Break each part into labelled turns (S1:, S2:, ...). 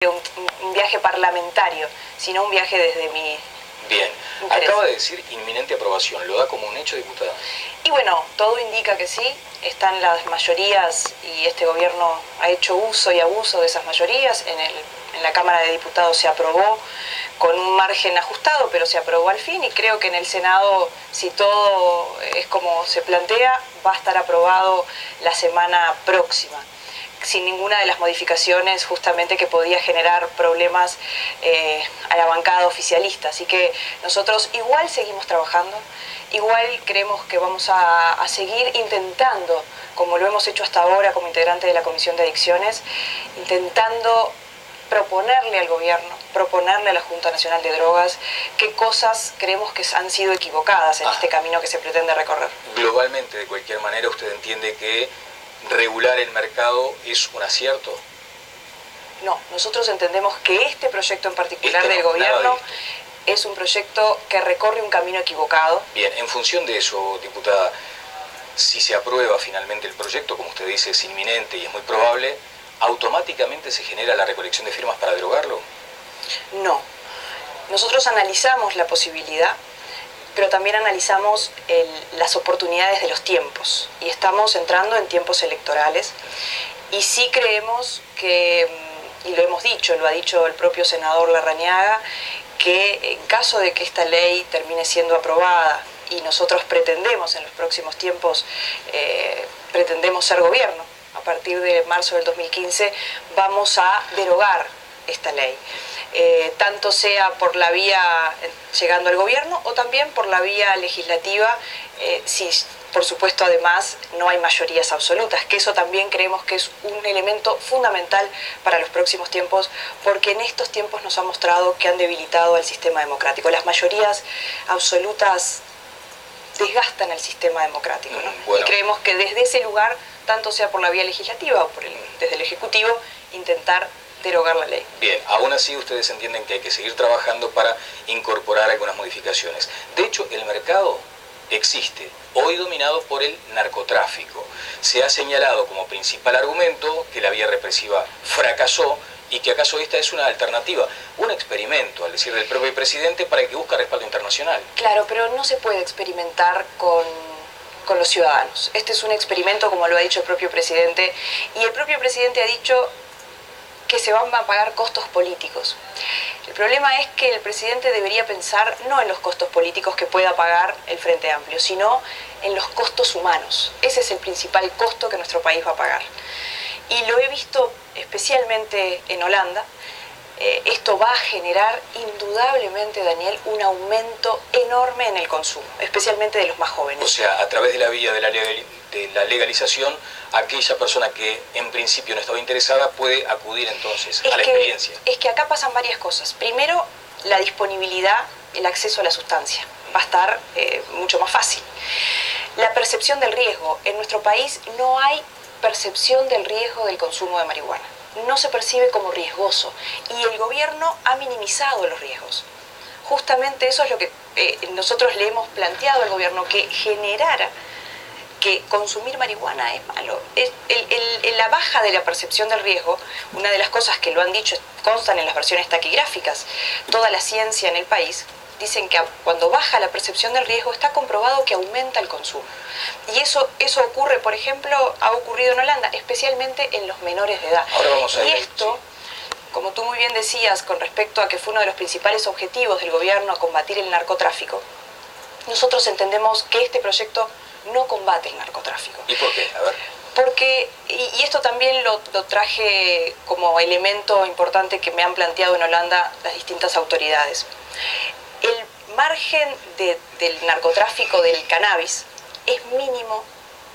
S1: un viaje parlamentario, sino un viaje desde mi
S2: Bien,
S1: interés.
S2: acaba de decir inminente aprobación, ¿lo da como un hecho, diputada?
S1: Y bueno, todo indica que sí, están las mayorías y este gobierno ha hecho uso y abuso de esas mayorías. En la Cámara de Diputados se aprobó con un margen ajustado, pero se aprobó al fin, y creo que en el Senado, si todo es como se plantea, va a estar aprobado la semana próxima, sin ninguna de las modificaciones justamente que podía generar problemas a la bancada oficialista. Así que nosotros igual seguimos trabajando, igual creemos que vamos a seguir intentando, como lo hemos hecho hasta ahora como integrante de la Comisión de Adicciones, intentando proponerle al gobierno, proponerle a la Junta Nacional de Drogas qué cosas creemos que han sido equivocadas en este camino que se pretende recorrer.
S2: Globalmente, de cualquier manera, ¿usted entiende que regular el mercado es un acierto?
S1: No, nosotros entendemos que este proyecto en particular del
S2: nada
S1: gobierno
S2: de
S1: es un proyecto que recorre un camino equivocado.
S2: Bien, en función de eso, diputada, si se aprueba finalmente el proyecto, como usted dice, es inminente y es muy probable, ¿automáticamente se genera la recolección de firmas para derogarlo?
S1: No. Nosotros analizamos la posibilidad, pero también analizamos las oportunidades de los tiempos. Y estamos entrando en tiempos electorales. Y sí creemos que, y lo hemos dicho, lo ha dicho el propio senador Larrañaga, que en caso de que esta ley termine siendo aprobada y nosotros pretendemos en los próximos tiempos, pretendemos ser gobierno, a partir de marzo del 2015 vamos a derogar esta ley. Tanto sea por la vía llegando al gobierno o también por la vía legislativa, si por supuesto además no hay mayorías absolutas, que eso también creemos que es un elemento fundamental para los próximos tiempos, porque en estos tiempos nos ha mostrado que han debilitado el sistema democrático. Las mayorías absolutas desgastan el sistema democrático, ¿no?
S2: Bueno.
S1: Y creemos que desde ese lugar, tanto sea por la vía legislativa o desde el Ejecutivo, intentar derogar la ley.
S2: Bien, aún así ustedes entienden que hay que seguir trabajando para incorporar algunas modificaciones. De hecho, el mercado existe, hoy dominado por el narcotráfico. Se ha señalado como principal argumento que la vía represiva fracasó y que acaso esta es una alternativa, un experimento, al decir del propio presidente, para que busque respaldo internacional.
S1: Claro, pero no se puede experimentar con los ciudadanos. Este es un experimento, como lo ha dicho el propio presidente, y el propio presidente ha dicho que se van a pagar costos políticos. El problema es que el presidente debería pensar no en los costos políticos que pueda pagar el Frente Amplio, sino en los costos humanos. Ese es el principal costo que nuestro país va a pagar. Y lo he visto especialmente en Holanda. Esto va a generar indudablemente, Daniel, un aumento enorme en el consumo, especialmente de los más jóvenes.
S2: O sea, a través de la vía de la legalización, aquella persona que en principio no estaba interesada puede acudir entonces a la experiencia.
S1: Es que acá pasan varias cosas. Primero, la disponibilidad, el acceso a la sustancia va a estar mucho más fácil. La percepción del riesgo. En nuestro país no hay percepción del riesgo del consumo de marihuana. No se percibe como riesgoso y el gobierno ha minimizado los riesgos. Justamente eso es lo que nosotros le hemos planteado al gobierno, que generara que consumir marihuana es malo. La baja de la percepción del riesgo, una de las cosas que lo han dicho, constan en las versiones taquigráficas, toda la ciencia en el país, dicen que cuando baja la percepción del riesgo está comprobado que aumenta el consumo. Y eso ocurre, por ejemplo, ha ocurrido en Holanda, especialmente en los menores de edad.
S2: Ahora vamos a
S1: y
S2: ir,
S1: esto,
S2: sí,
S1: como tú muy bien decías, con respecto a que fue uno de los principales objetivos del gobierno combatir el narcotráfico, nosotros entendemos que este proyecto no combate el narcotráfico.
S2: ¿Y por qué? A ver.
S1: Porque, y esto también lo traje como elemento importante que me han planteado en Holanda las distintas autoridades. El margen del narcotráfico del cannabis es mínimo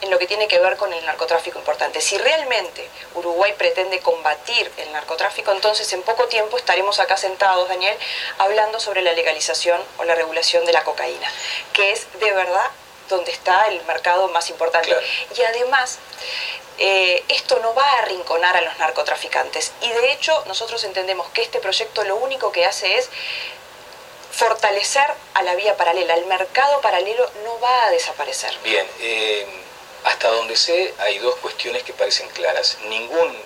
S1: en lo que tiene que ver con el narcotráfico importante. Si realmente Uruguay pretende combatir el narcotráfico, entonces en poco tiempo estaremos acá sentados, Daniel, hablando sobre la legalización o la regulación de la cocaína, que es de verdad donde está el mercado más importante.
S2: Claro.
S1: Y además, esto no va a arrinconar a los narcotraficantes. Y de hecho, nosotros entendemos que este proyecto lo único que hace es fortalecer a la vía paralela. El mercado paralelo no va a desaparecer.
S2: Bien, hasta donde sé hay dos cuestiones que parecen claras. Ningún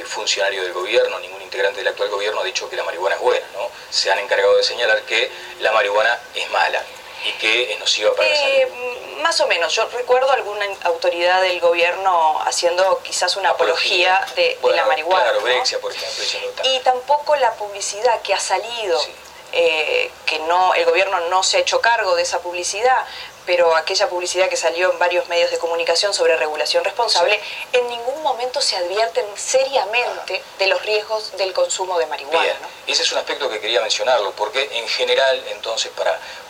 S2: funcionario del gobierno, ningún integrante del actual gobierno ha dicho que la marihuana es buena, ¿no? Se han encargado de señalar que la marihuana es mala y que es nociva para la salud.
S1: Más o menos. Yo recuerdo alguna autoridad del gobierno haciendo quizás una apología de la marihuana.
S2: Claro,
S1: ¿no?
S2: Brexia, por ejemplo, diciendo tal.
S1: Y tampoco la publicidad que ha salido,
S2: Sí.
S1: que no, el gobierno no se ha hecho cargo de esa publicidad, pero aquella publicidad que salió en varios medios de comunicación sobre regulación responsable, sí, en ningún momento se advierten seriamente de los riesgos del consumo de marihuana.
S2: Bien,
S1: ¿no?
S2: Ese es un aspecto que quería mencionarlo, porque en general, entonces,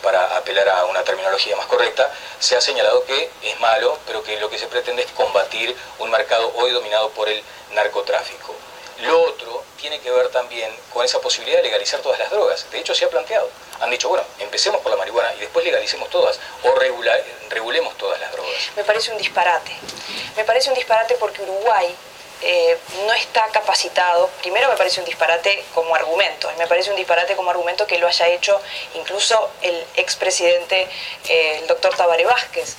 S2: para apelar a una terminología más correcta, se ha señalado que es malo, pero que lo que se pretende es combatir un mercado hoy dominado por el narcotráfico. Lo otro tiene que ver también con esa posibilidad de legalizar todas las drogas. De hecho, se ha planteado. Han dicho, bueno, empecemos por la marihuana y después legalicemos todas, o regulemos todas las drogas.
S1: Me parece un disparate. Me parece un disparate porque Uruguay no está capacitado. Primero me parece un disparate como argumento, y me parece un disparate como argumento que lo haya hecho incluso el expresidente, el doctor Tabaré Vázquez,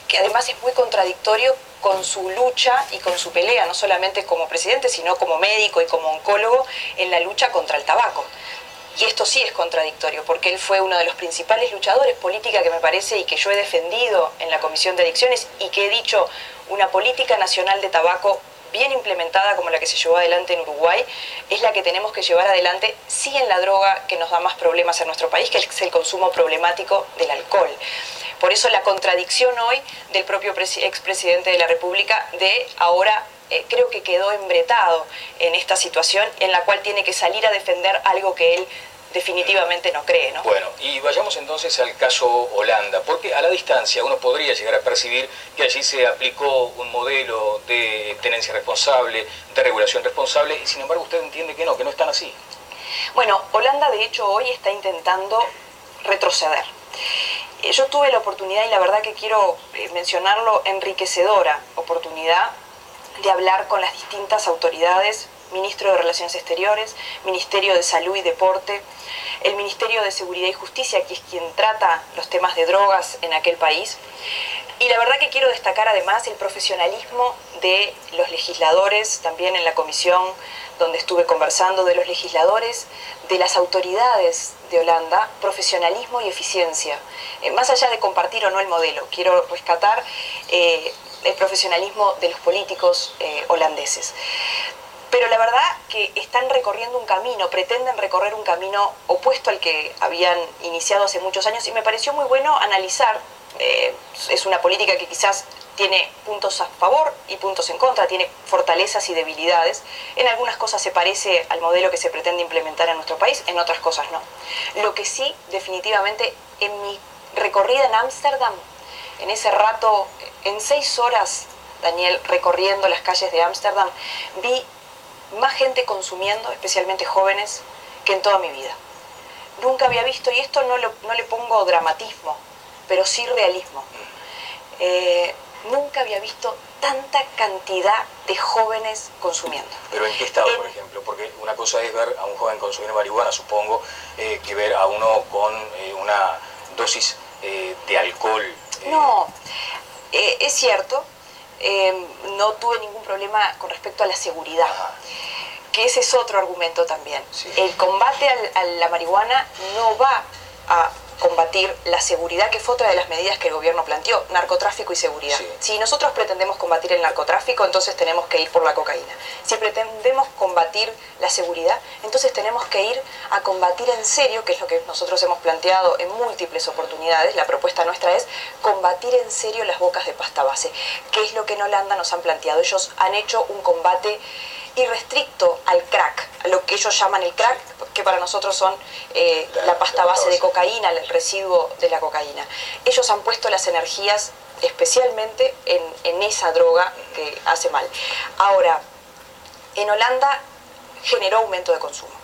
S1: que además es muy contradictorio con su lucha y con su pelea, no solamente como presidente, sino como médico y como oncólogo en la lucha contra el tabaco. Y esto sí es contradictorio, porque él fue uno de los principales luchadores política que me parece y que yo he defendido en la Comisión de Adicciones y que he dicho una política nacional de tabaco bien implementada como la que se llevó adelante en Uruguay, es la que tenemos que llevar adelante, sí, en la droga que nos da más problemas en nuestro país, que es el consumo problemático del alcohol. Por eso la contradicción hoy del propio expresidente de la República de ahora creo que quedó embretado en esta situación en la cual tiene que salir a defender algo que él definitivamente no cree, ¿no?
S2: Bueno, y vayamos entonces al caso Holanda, porque a la distancia uno podría llegar a percibir que allí se aplicó un modelo de tenencia responsable, de regulación responsable, y sin embargo usted entiende que no es tan así.
S1: Bueno, Holanda de hecho hoy está intentando retroceder. Yo tuve la oportunidad, y la verdad que quiero mencionarlo, enriquecedora oportunidad de hablar con las distintas autoridades, Ministro de Relaciones Exteriores, Ministerio de Salud y Deporte, el Ministerio de Seguridad y Justicia, que es quien trata los temas de drogas en aquel país. Y la verdad que quiero destacar además el profesionalismo de los legisladores, también en la comisión donde estuve conversando, de los legisladores, de las autoridades de Holanda, profesionalismo y eficiencia. Más allá de compartir o no el modelo, quiero rescatar el profesionalismo de los políticos holandeses. Pero la verdad que están recorriendo un camino, pretenden recorrer un camino opuesto al que habían iniciado hace muchos años, y me pareció muy bueno analizar. Es una política que quizás tiene puntos a favor y puntos en contra, tiene fortalezas y debilidades. En algunas cosas se parece al modelo que se pretende implementar en nuestro país, en otras cosas no. Lo que sí, definitivamente, en mi recorrida en Ámsterdam, en ese rato, en 6 horas, Daniel, recorriendo las calles de Ámsterdam, vi más gente consumiendo, especialmente jóvenes, que en toda mi vida. Nunca había visto, y esto no le pongo dramatismo, pero sí realismo. Nunca había visto tanta cantidad de jóvenes consumiendo.
S2: ¿Pero en qué estado, por ejemplo? Porque una cosa es ver a un joven consumir marihuana, supongo, que ver a uno con una dosis de alcohol.
S1: No, es cierto, no tuve ningún problema con respecto a la seguridad. Ajá. Que ese es otro argumento también. Sí. El combate a la marihuana no va a combatir la seguridad, que fue otra de las medidas que el gobierno planteó, narcotráfico y seguridad. Sí. Si nosotros pretendemos combatir el narcotráfico, entonces tenemos que ir por la cocaína. Si pretendemos combatir la seguridad, entonces tenemos que ir a combatir en serio, que es lo que nosotros hemos planteado en múltiples oportunidades. La propuesta nuestra es combatir en serio las bocas de pasta base, que es lo que en Holanda nos han planteado. Ellos han hecho un combate irrestricto al crack, a lo que ellos llaman el crack, que para nosotros son la pasta base de cocaína, el residuo de la cocaína. Ellos han puesto las energías especialmente en esa droga que hace mal. Ahora, en Holanda generó aumento de consumo.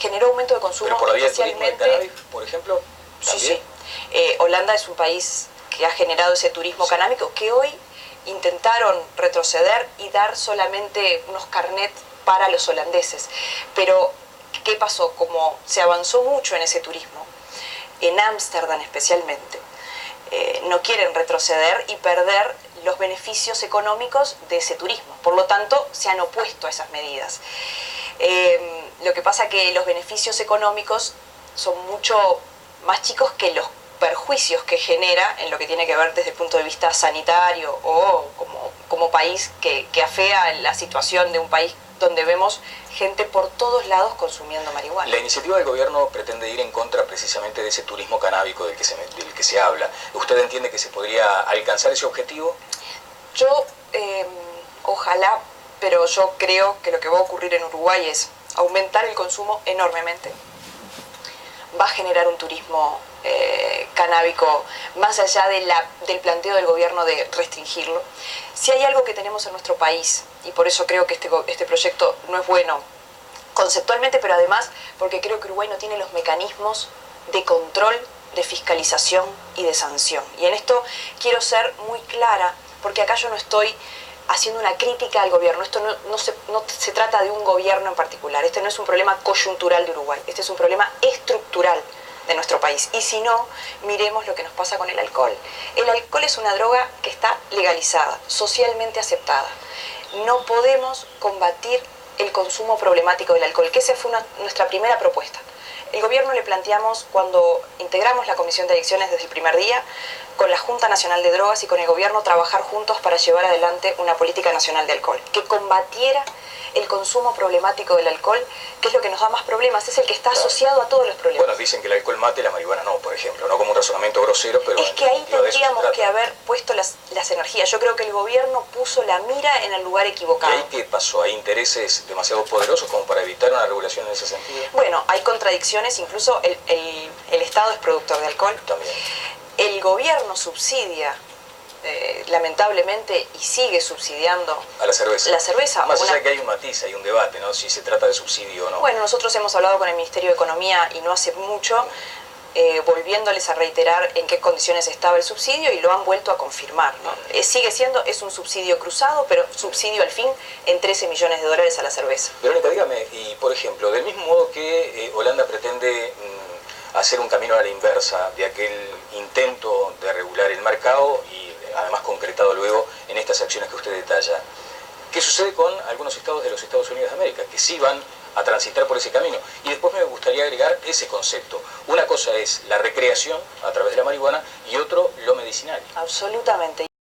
S1: Generó aumento de consumo.
S2: ¿Pero por la vía del turismo del cannabis, por ejemplo? ¿También?
S1: Sí. Holanda es un país que ha generado ese turismo canábico que hoy intentaron retroceder y dar solamente unos carnets para los holandeses. Pero, ¿qué pasó? Como se avanzó mucho en ese turismo, en Ámsterdam especialmente, no quieren retroceder y perder los beneficios económicos de ese turismo. Por lo tanto, se han opuesto a esas medidas. Lo que pasa que los beneficios económicos son mucho más chicos que los perjuicios que genera en lo que tiene que ver desde el punto de vista sanitario o como país que afea la situación de un país donde vemos gente por todos lados consumiendo marihuana.
S2: La iniciativa del gobierno pretende ir en contra precisamente de ese turismo canábico del que se habla. ¿Usted entiende que se podría alcanzar ese objetivo?
S1: Yo, ojalá, pero yo creo que lo que va a ocurrir en Uruguay es aumentar el consumo enormemente. Va a generar un turismo canábico más allá del planteo del gobierno de restringirlo. Si hay algo que tenemos en nuestro país, y por eso creo que este proyecto no es bueno conceptualmente, pero además porque creo que Uruguay no tiene los mecanismos de control, de fiscalización y de sanción. Y en esto quiero ser muy clara, porque acá yo no estoy haciendo una crítica al gobierno. Esto no se trata de un gobierno en particular. Este no es un problema coyuntural de Uruguay. Este es un problema estructural de nuestro país. Y si no, miremos lo que nos pasa con el alcohol. El alcohol es una droga que está legalizada, socialmente aceptada. No podemos combatir el consumo problemático del alcohol, que esa fue nuestra primera propuesta. El gobierno le planteamos, cuando integramos la Comisión de Adicciones desde el primer día, con la Junta Nacional de Drogas y con el gobierno trabajar juntos para llevar adelante una política nacional de alcohol, que combatiera el consumo problemático del alcohol, que es lo que nos da más problemas, es el que está asociado a todos los problemas.
S2: Bueno, dicen que el alcohol mate, la marihuana no, por ejemplo, no como un razonamiento grosero, pero...
S1: Es que ahí tendríamos que haber puesto las energías. Yo creo que el gobierno puso la mira en el lugar equivocado.
S2: ¿Y ahí qué pasó? ¿Hay intereses demasiado poderosos como para evitar una regulación en ese sentido?
S1: Bueno, hay contradicciones, incluso el Estado es productor de alcohol.
S2: También.
S1: El gobierno subsidia, lamentablemente, y sigue subsidiando
S2: a la cerveza.
S1: La cerveza.
S2: Más allá que hay un matiz, hay un debate, ¿no? Si se trata de subsidio o no.
S1: Bueno, nosotros hemos hablado con el Ministerio de Economía y no hace mucho, volviéndoles a reiterar en qué condiciones estaba el subsidio y lo han vuelto a confirmar, ¿no? Sigue siendo, es un subsidio cruzado, pero subsidio al fin en 13 millones de dólares a la cerveza.
S2: Verónica, dígame, y por ejemplo, del mismo modo que Holanda pretende hacer un camino a la inversa de aquel intento de regular el mercado y además concretado luego en estas acciones que usted detalla. ¿Qué sucede con algunos estados de los Estados Unidos de América que sí van a transitar por ese camino? Y después me gustaría agregar ese concepto. Una cosa es la recreación a través de la marihuana y otro lo medicinal.
S1: Absolutamente.